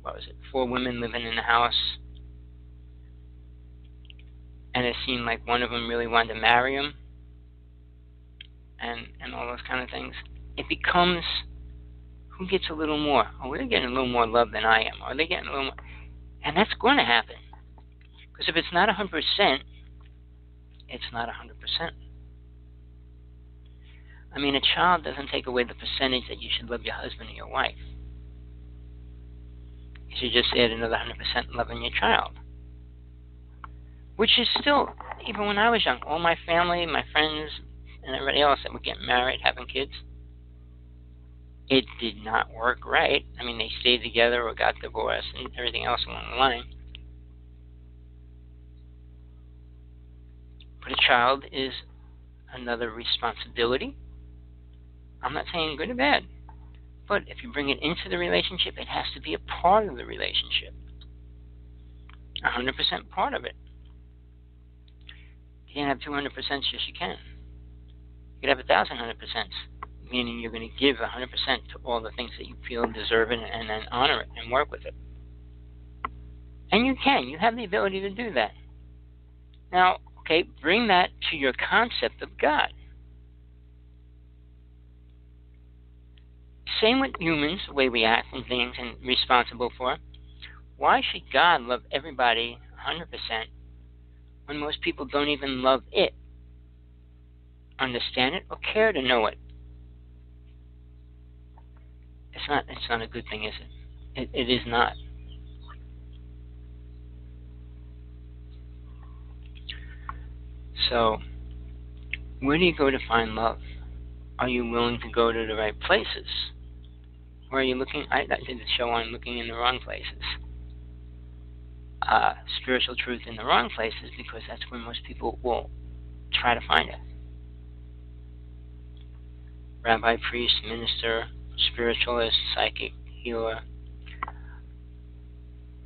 what was it, 4 women living in the house, and it seemed like one of them really wanted to marry him, and all those kind of things. It becomes, who gets a little more? Oh, they're getting a little more love than I am. Or they're getting a little more. And that's going to happen. Because if it's not 100%, it's not 100%. I mean, a child doesn't take away the percentage that you should love your husband or your wife. You should just add another 100% loving your child. Which is still, even when I was young, all my family, my friends, and everybody else that were getting married, having kids, it did not work right. I mean, they stayed together or got divorced and everything else along the line. But a child is another responsibility. I'm not saying good or bad. But if you bring it into the relationship, it has to be a part of the relationship. 100% part of it. You can't have 200%, yes you can. You could have 1,000 100%, meaning you're going to give 100% to all the things that you feel deserve it, and then honor it and work with it. And you can. You have the ability to do that. Now, okay, bring that to your concept of God. Same with humans, the way we act and things and responsible for. Why should God love everybody 100% when most people don't even love it, understand it, or care to know it? It's not a good thing, is it? It is not. So, where do you go to find love? Are you willing to go to the right places? Or are you looking, I did the show on looking in the wrong places. Spiritual truth in the wrong places, because that's where most people will try to find it. Rabbi, priest, minister, spiritualist, psychic, healer.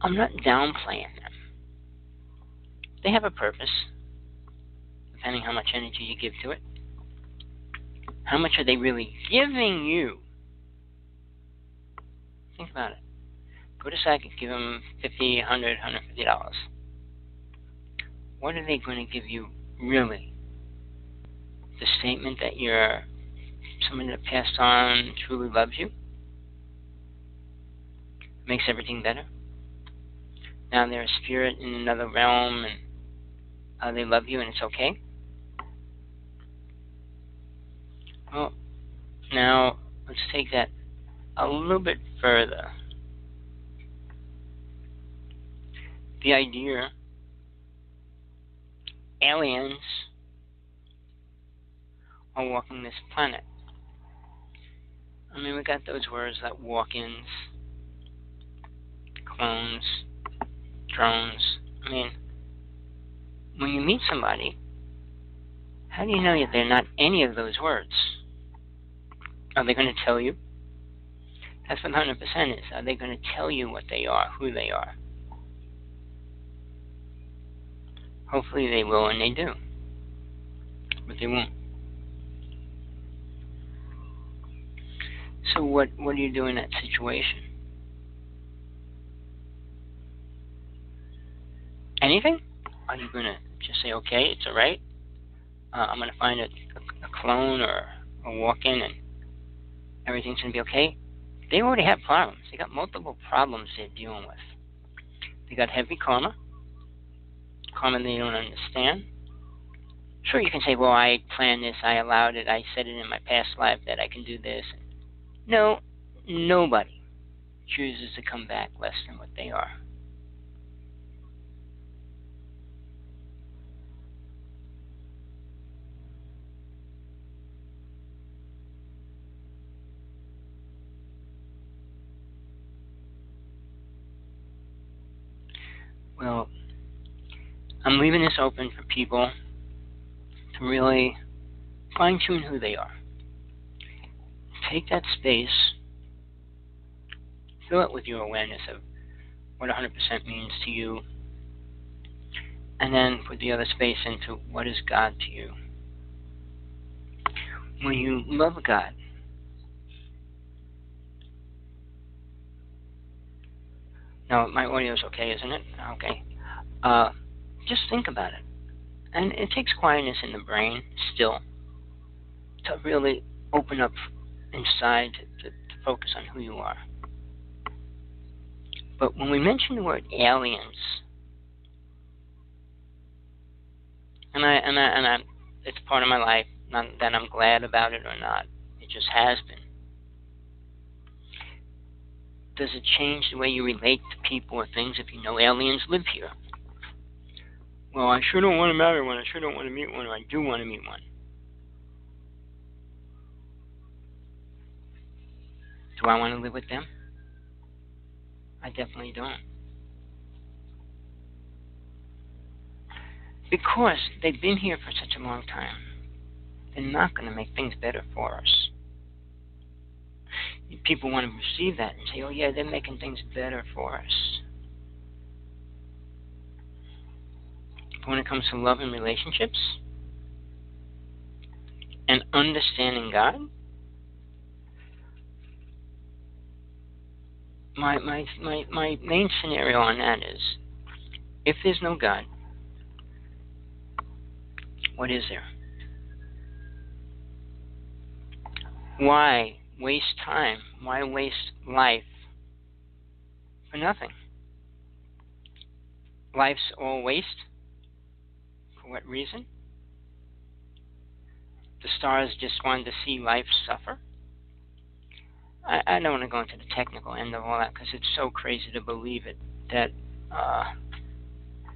I'm not downplaying them. They have a purpose, depending how much energy you give to it. How much are they really giving you? Think about it. Go to psychic, give them $50, $100, $150. What are they going to give you really? The statement that you're someone that passed on truly loves you? Makes everything better? Now they're a spirit in another realm and they love you and it's okay? Well, now let's take that a little bit further. The idea aliens are walking this planet. I mean, we got those words like walk-ins, clones, drones. I mean, when you meet somebody, how do you know that they're not any of those words? Are they going to tell you? That's what 100% is. Are they going to tell you what they are, who they are? Hopefully they will, and they do. But they won't. So what do you do in that situation? Anything? Are you going to just say, okay, it's all right? I'm going to find a clone or a walk-in and everything's going to be okay? They already have problems. They got multiple problems they're dealing with. They got heavy karma they don't understand. Sure, you can say, well, I planned this, I allowed it, I said it in my past life that I can do this. No, nobody chooses to come back less than what they are. Well, I'm leaving this open for people to really fine-tune who they are. Take that space, fill it with your awareness of what 100% means to you, and then put the other space into what is God to you. When you love God, Now, my audio is okay, isn't it? Okay. Just think about it. And it takes quietness in the brain still to really open up inside to focus on who you are. But when we mention the word aliens, and it's part of my life, not that I'm glad about it or not. It just has been. Does it change the way you relate to people or things if you know aliens live here? Well, I sure don't want to marry one. I sure don't want to meet one. Or I do want to meet one. Do I want to live with them? I definitely don't. Because they've been here for such a long time. They're not going to make things better for us. People want to receive that and say, oh yeah, they're making things better for us. But when it comes to love and relationships and understanding God, my main scenario on that is, if there's no God, what is there? Why waste time? Why waste life for nothing? Life's all waste? For what reason? The stars just wanted to see life suffer? I don't want to go into the technical end of all that because it's so crazy to believe it, that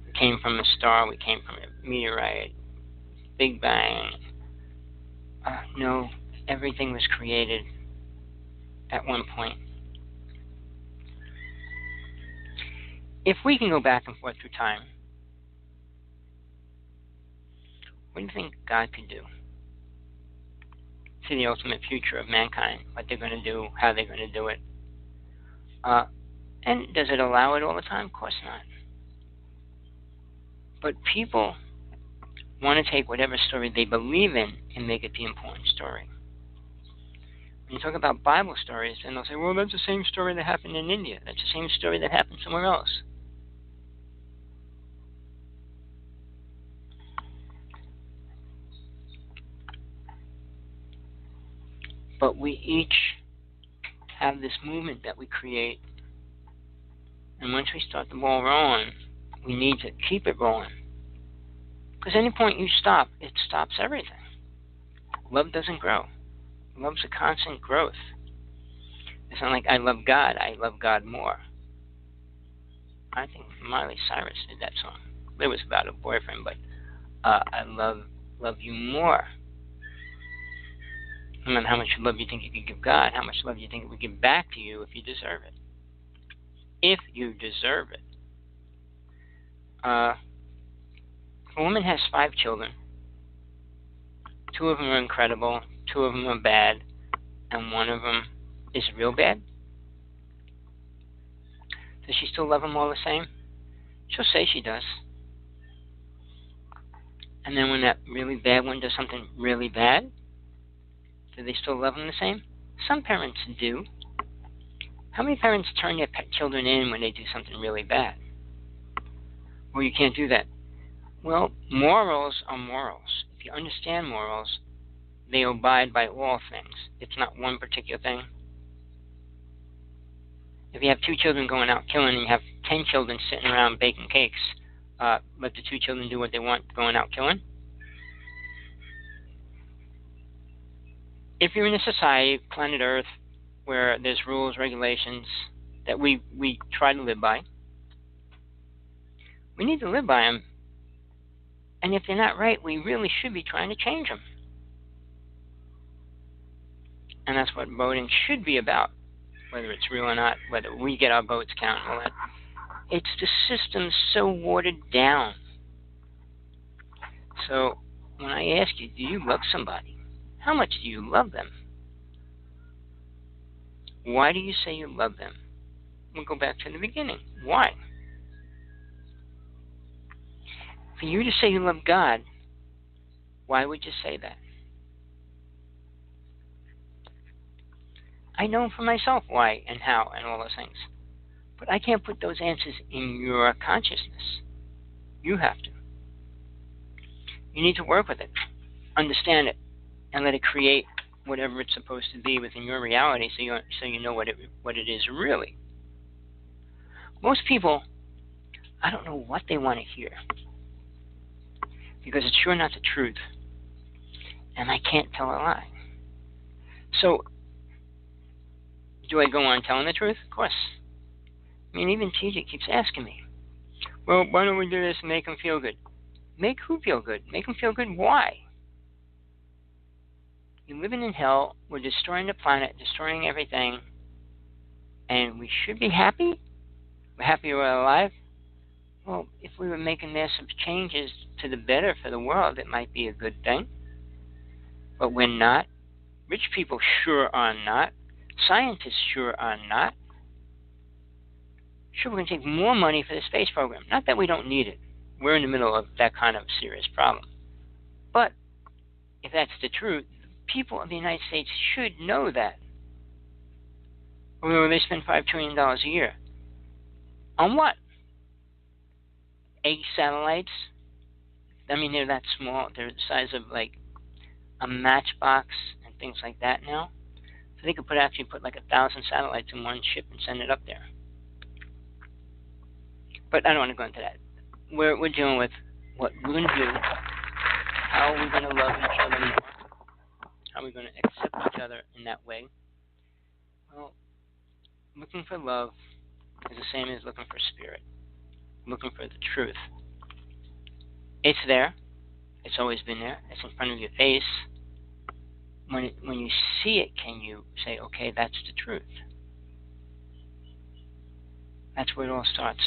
we came from a star, we came from a meteorite, Big Bang. No, everything was created at one point. If we can go back and forth through time, what do you think God could do to the ultimate future of mankind? What they're going to do, how they're going to do it? And does it allow it all the time? Of course not. But people want to take whatever story they believe in and make it the important story. When you talk about Bible stories, then they'll say, well, that's the same story that happened in India. That's the same story that happened somewhere else. But we each have this movement that we create. And once we start the ball rolling, we need to keep it rolling. Because any point you stop, it stops everything. Love doesn't grow. Love's a constant growth. It's not like I love God, I love God more. I think Miley Cyrus did that song. It was about a boyfriend, but I love you more. No matter how much love you think you could give God, how much love you think it would give back to you if you deserve it. If you deserve it. A woman has 5 children. 2 of them are incredible, 2 of them are bad, and 1 of them is real bad. Does she still love them all the same? She'll say she does. And then when that really bad one does something really bad, do they still love them the same? Some parents do. How many parents turn their children in when they do something really bad? Well, you can't do that. Well, morals are morals. If you understand morals, they abide by all things. It's not one particular thing. If you have 2 children going out killing and you have 10 children sitting around baking cakes, let the 2 children do what they want going out killing? If you're in a society, planet Earth, where there's rules, regulations that we try to live by, we need to live by them. And if they're not right, we really should be trying to change them. And that's what voting should be about, whether it's real or not, whether we get our votes counted and all that. It's the system so watered down. So when I ask you, do you love somebody? How much do you love them? Why do you say you love them? We'll go back to the beginning. Why? For you to say you love God, why would you say that? I know for myself why and how and all those things. But I can't put those answers in your consciousness. You have to. You need to work with it, understand it, and let it create whatever it's supposed to be within your reality, so you know what it is really. Most people, I don't know what they want to hear, because it's sure not the truth, and I can't tell a lie. So, do I go on telling the truth? Of course. I mean, even TJ keeps asking me, well, why don't we do this and make them feel good? Make who feel good? Make them feel good. Why? You're living in hell. We're destroying the planet, destroying everything, and we should be happy? We're happy we're alive? Well, if we were making massive changes to the better for the world, it might be a good thing. But we're not. Rich people sure are not. Scientists sure are not. Sure, we're going to take more money for the space program. Not that we don't need it. We're in the middle of that kind of serious problem. But if that's the truth, the people of the United States should know that. Or they spend $5 trillion a year. On what? 8 satellites? I mean, they're that small. They're the size of like a matchbox and things like that now. So they could actually put like 1,000 satellites in one ship and send it up there. But I don't want to go into that. We're dealing with what we're going to do, how we're going to love each other more, how we're going to accept each other in that way. Well, looking for love is the same as looking for spirit, looking for the truth. It's there. It's always been there. It's in front of your face. When you see it, can you say, okay, that's the truth? That's where it all starts.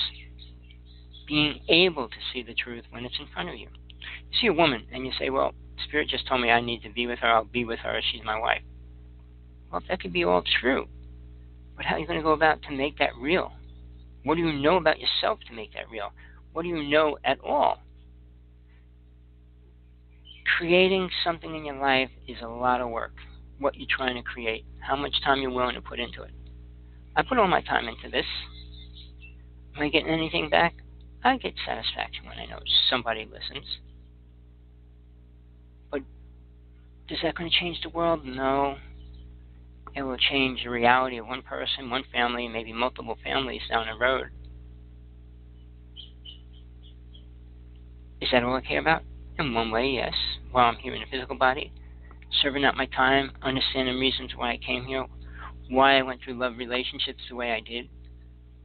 Being able to see the truth when it's in front of you. You see a woman and you say, well, Spirit just told me I need to be with her. I'll be with her. She's my wife. Well, that could be all true. But how are you going to go about to make that real? What do you know about yourself to make that real? What do you know at all? Creating something in your life is a lot of work. What you're trying to create. How much time you're willing to put into it. I put all my time into this. Am I getting anything back? I get satisfaction when I know somebody listens. But is that going to change the world? No. It will change the reality of one person, one family, maybe multiple families down the road. Is that all I care about? In one way, yes. While I'm here in the physical body, serving out my time, understanding reasons why I came here, why I went through love relationships the way I did,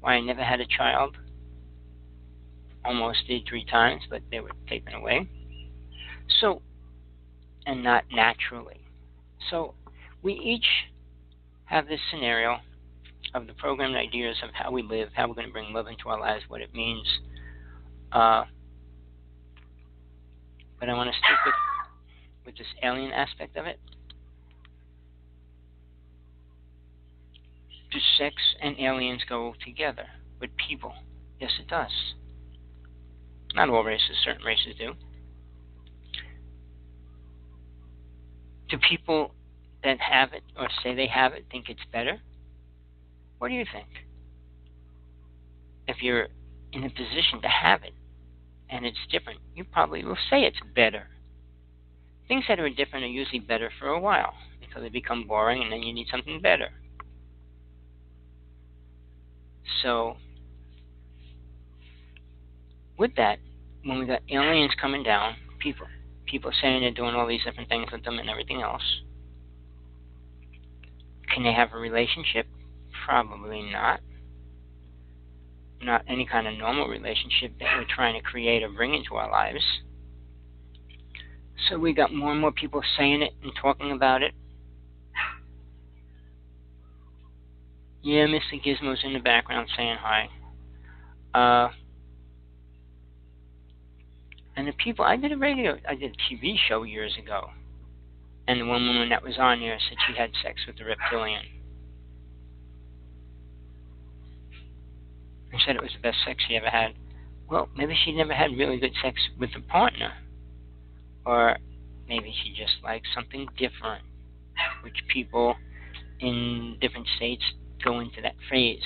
why I never had a child. Almost did 3 times, but they were taken away. So, and not naturally. So, we each have this scenario of the programmed ideas of how we live, how we're going to bring love into our lives, what it means. But I want to stick with this alien aspect of it. Do sex and aliens go together with people? Yes, it does. Not all races, certain races do. Do people that have it or say they have it think it's better? What do you think? If you're in a position to have it and it's different, you probably will say it's better. Things that are different are usually better for a while until they become boring and then you need something better. So, with that, when we got aliens coming down, people saying they're doing all these different things with them and everything else, can they have a relationship? Probably not. Not any kind of normal relationship that we're trying to create or bring into our lives. So we got more and more people saying it and talking about it. Yeah, Mr. Gizmo's in the background saying hi. And the people, I did a TV show years ago, and the one woman that was on there said she had sex with a reptilian. And said it was the best sex she ever had. Well, maybe she never had really good sex with a partner. Or maybe she just likes something different, which people in different states go into that phase.